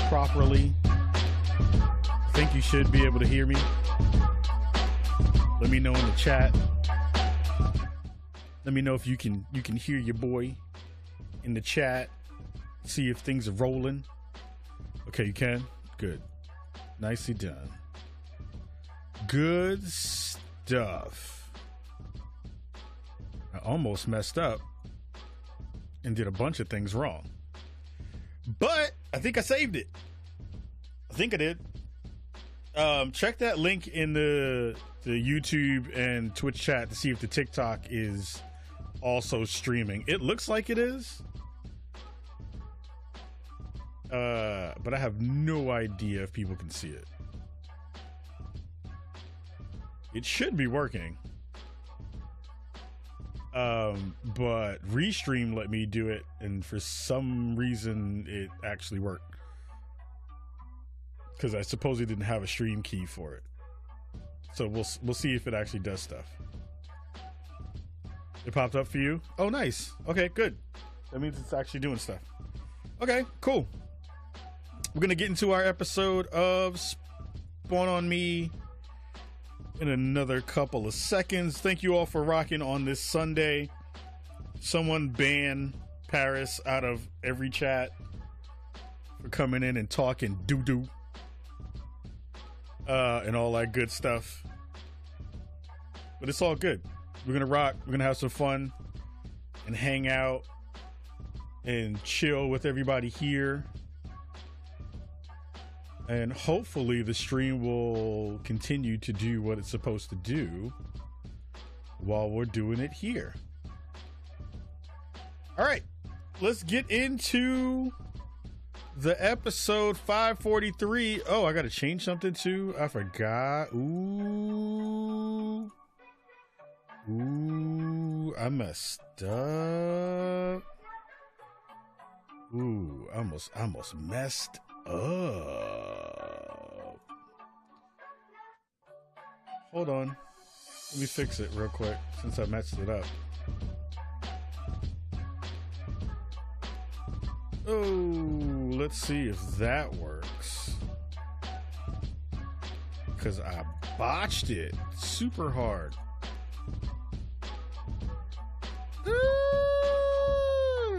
properly. I think you should be able to hear me. Let me know in the chat. Let me know if you can hear your boy in the chat. See if things are rolling. Okay, you can? Good. Nicely done. Good stuff. I almost messed up and did a bunch of things wrong. But I think I saved it. I think I did. Check that link in the YouTube and Twitch chat to see if the TikTok is also streaming. It looks like it is. But I have no idea if people can see it. It should be working. But Restream let me do it, and for some reason it actually worked. Because I supposedly didn't have a stream key for it. So we'll see if it actually does stuff. It popped up for you? Oh, nice. Okay, good. That means it's actually doing stuff. Okay, cool. We're going to get into our episode of Spawn on Me in another couple of seconds. Thank you all for rocking on this Sunday. Someone ban Paris out of every chat for coming in and talking doo-doo and all that good stuff. But it's all good. We're going to rock. We're going to have some fun and hang out and chill with everybody here. And hopefully the stream will continue to do what it's supposed to do while we're doing it here. All right, let's get into the episode 543. Oh, I got to change something too. I forgot. Ooh, I messed up. Ooh, I almost messed up. Hold on. Let me fix it real quick since I messed it up. Oh, let's see if that works. Because I botched it super hard.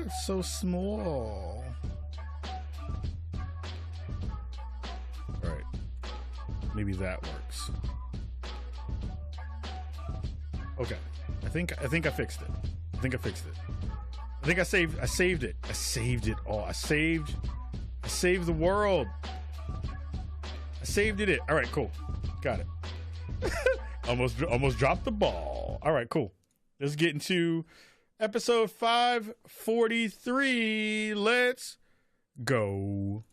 It's so small. All right. Maybe that works. Okay. I think I fixed it. I think I saved it. I saved it all. I saved the world. I saved it. All right, cool. Got it. almost dropped the ball. All right, cool. Let's get into episode 543. Let's go.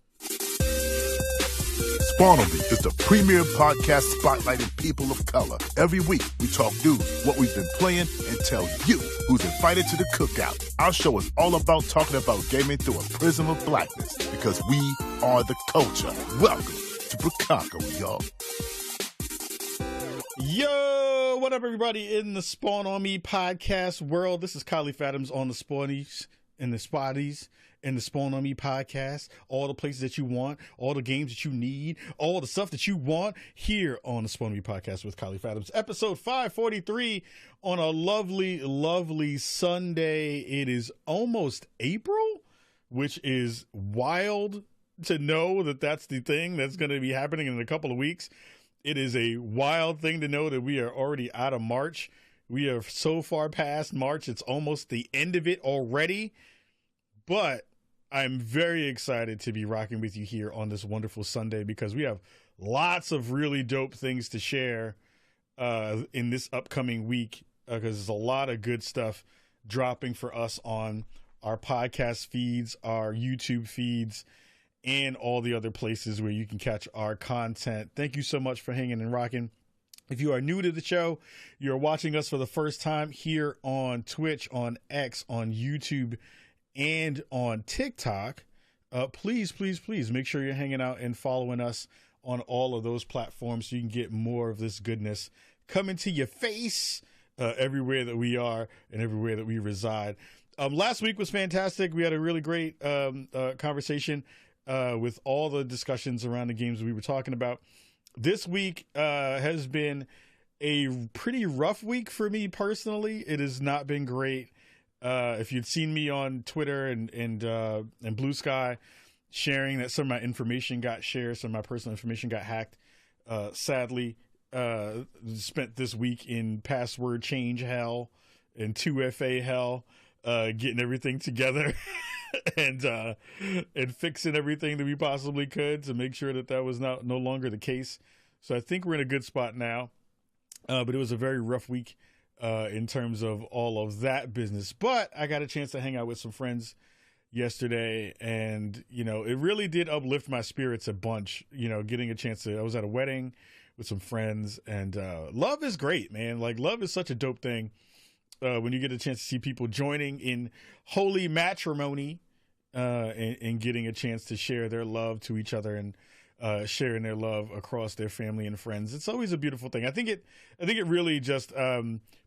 Spawn on Me is the premier podcast spotlighting people of color. Every week, we talk news, what we've been playing, and tell you who's invited to the cookout. Our show is all about talking about gaming through a prism of blackness, because we are the culture. Welcome to Bukaka, y'all. Yo, what up, everybody in the Spawn on Me podcast world? This is Kylie Adams on the Spawnies and the Spotties. And the Spawn on Me podcast, all the places that you want, all the games that you need, all the stuff that you want here on the Spawn on Me podcast with Kylie Adams. Episode 543 on a lovely, lovely Sunday. It is almost April, which is wild to know that that's the thing that's going to be happening in a couple of weeks. It is a wild thing to know that we are already out of March. We are so far past March. It's almost the end of it already. But I'm very excited to be rocking with you here on this wonderful Sunday because we have lots of really dope things to share in this upcoming week because there's a lot of good stuff dropping for us on our podcast feeds, our YouTube feeds, and all the other places where you can catch our content. Thank you so much for hanging and rocking. If you are new to the show, you're watching us for the first time here on Twitch, on X, on YouTube, and on TikTok, please make sure you're hanging out and following us on all of those platforms so you can get more of this goodness coming to your face everywhere that we are and everywhere that we reside. Last week was fantastic. We had a really great conversation with all the discussions around the games we were talking about. This week has been a pretty rough week for me personally. It has not been great. If you'd seen me on Twitter and Blue Sky sharing that some of my information got shared, some of my personal information got hacked, sadly, spent this week in password change hell and 2FA hell, getting everything together and fixing everything that we possibly could to make sure that was no longer the case. So I think we're in a good spot now. But it was a very rough week in terms of all of that business. But I got a chance to hang out with some friends yesterday, and, it really did uplift my spirits a bunch, getting a chance to, I was at a wedding with some friends, and love is great, man. Like, love is such a dope thing when you get a chance to see people joining in holy matrimony and getting a chance to share their love to each other and sharing their love across their family and friends. It's always a beautiful thing. I think it really just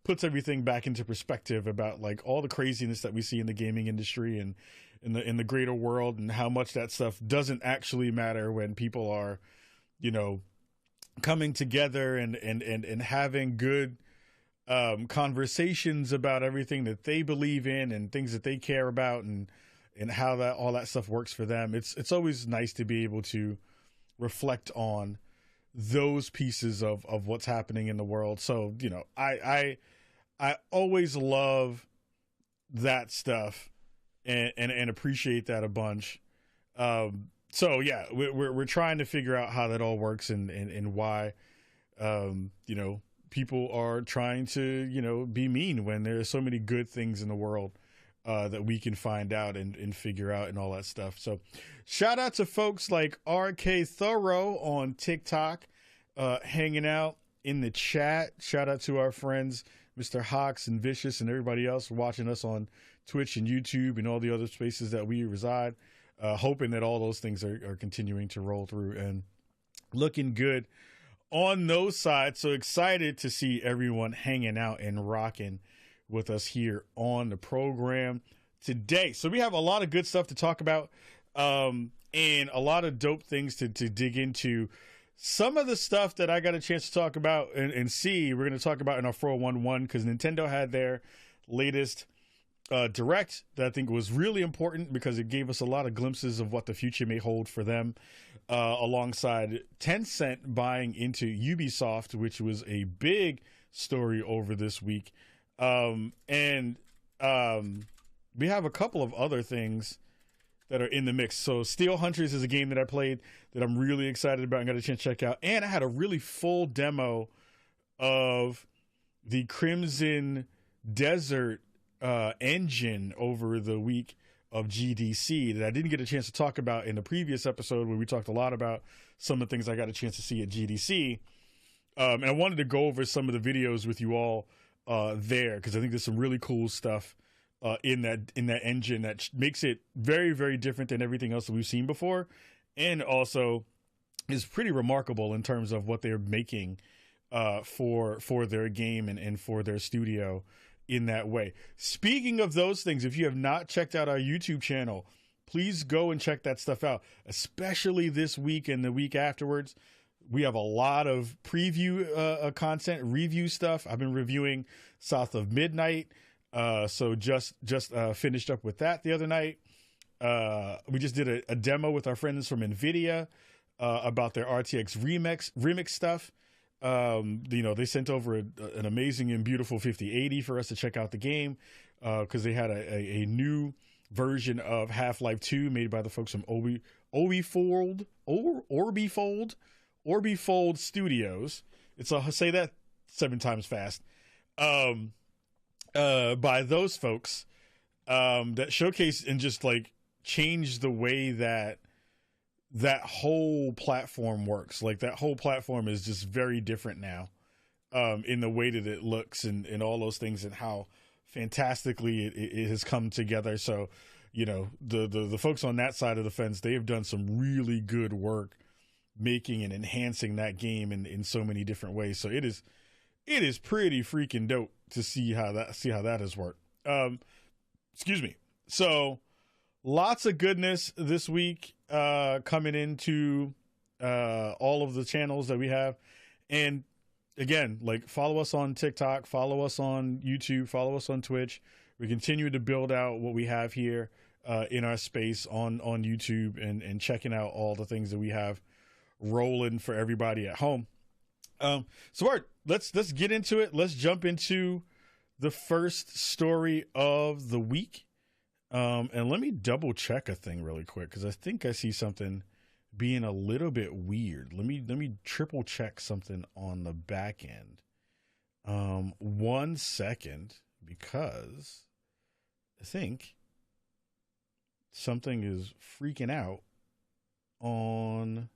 puts everything back into perspective about like all the craziness that we see in the gaming industry and in the greater world, and how much that stuff doesn't actually matter when people are, coming together and having good conversations about everything that they believe in and things that they care about and how all that stuff works for them. It's always nice to be able to reflect on those pieces of what's happening in the world. So, I always love that stuff and appreciate that a bunch. So yeah, we're trying to figure out how that all works and why, people are trying to, be mean when there's so many good things in the world that we can find out and figure out and all that stuff. So shout out to folks like RK Thorough on TikTok, hanging out in the chat. Shout out to our friends, Mr. Hawks and Vicious and everybody else watching us on Twitch and YouTube and all the other spaces that we reside. Hoping that all those things are continuing to roll through and looking good on those sides. So excited to see everyone hanging out and rocking with us here on the program today. So we have a lot of good stuff to talk about, and a lot of dope things to dig into. Some of the stuff that I got a chance to talk about and see, we're going to talk about in our 411, because Nintendo had their latest Direct that I think was really important because it gave us a lot of glimpses of what the future may hold for them, alongside Tencent buying into Ubisoft, which was a big story over this week. We have a couple of other things that are in the mix. So Steel Hunters is a game that I played that I'm really excited about and got a chance to check out. And I had a really full demo of the Crimson Desert engine over the week of GDC that I didn't get a chance to talk about in the previous episode, where we talked a lot about some of the things I got a chance to see at GDC. And I wanted to go over some of the videos with you all there, because I think there's some really cool stuff in that engine that makes it very, very different than everything else that we've seen before, and also is pretty remarkable in terms of what they're making for their game and for their studio in that way. Speaking of those things, if you have not checked out our YouTube channel, please go and check that stuff out, especially this week and the week afterwards. We have a lot of preview content, review stuff. I've been reviewing South of Midnight, so just finished up with that the other night. We just did a demo with our friends from NVIDIA about their RTX remix stuff. They sent over an amazing and beautiful 5080 for us to check out the game, because they had a new version of Half-Life 2 made by the folks from Orbifold Studios. Say that 7 times fast. By those folks that showcase and just like change the way that whole platform works. Like, that whole platform is just very different now, in the way that it looks and all those things, and how fantastically it has come together. So, the folks on that side of the fence, they have done some really good work making and enhancing that game in so many different ways. So it is pretty freaking dope to see how that has worked. Excuse me. So lots of goodness this week coming into all of the channels that we have. And again, like, follow us on TikTok, follow us on YouTube, follow us on Twitch. We continue to build out what we have here in our space on YouTube, and checking out all the things that we have rolling for everybody at home. So Art, let's get into it. Let's jump into the first story of the week. And let me double check a thing really quick, because I think I see something being a little bit weird. Let me triple check something on the back end. 1 second, because I think something is freaking out on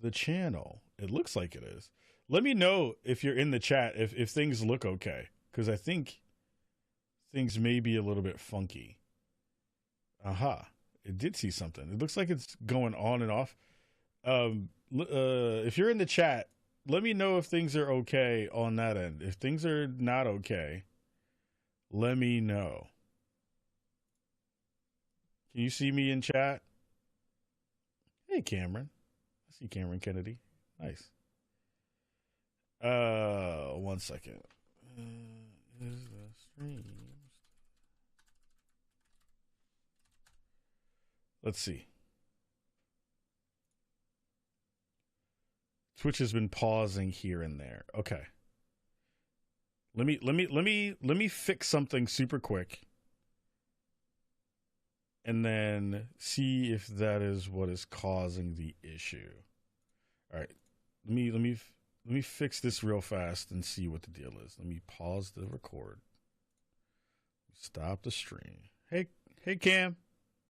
the channel. It looks like it is. Let me know if you're in the chat if things look okay, because I think things may be a little bit funky. It did see something. It looks like it's going on and off. If you're in the chat, let me know if things are okay on that end. If things are not okay, let me know. Can you see me in chat? Hey, Cameron. I see Cameron Kennedy. Nice. 1 second. Is the stream? Let's see. Twitch has been pausing here and there. Okay. Let me fix something super quick, and then see if that is what is causing the issue. All right. Let me fix this real fast and see what the deal is. Let me pause the record. Stop the stream. Hey Cam.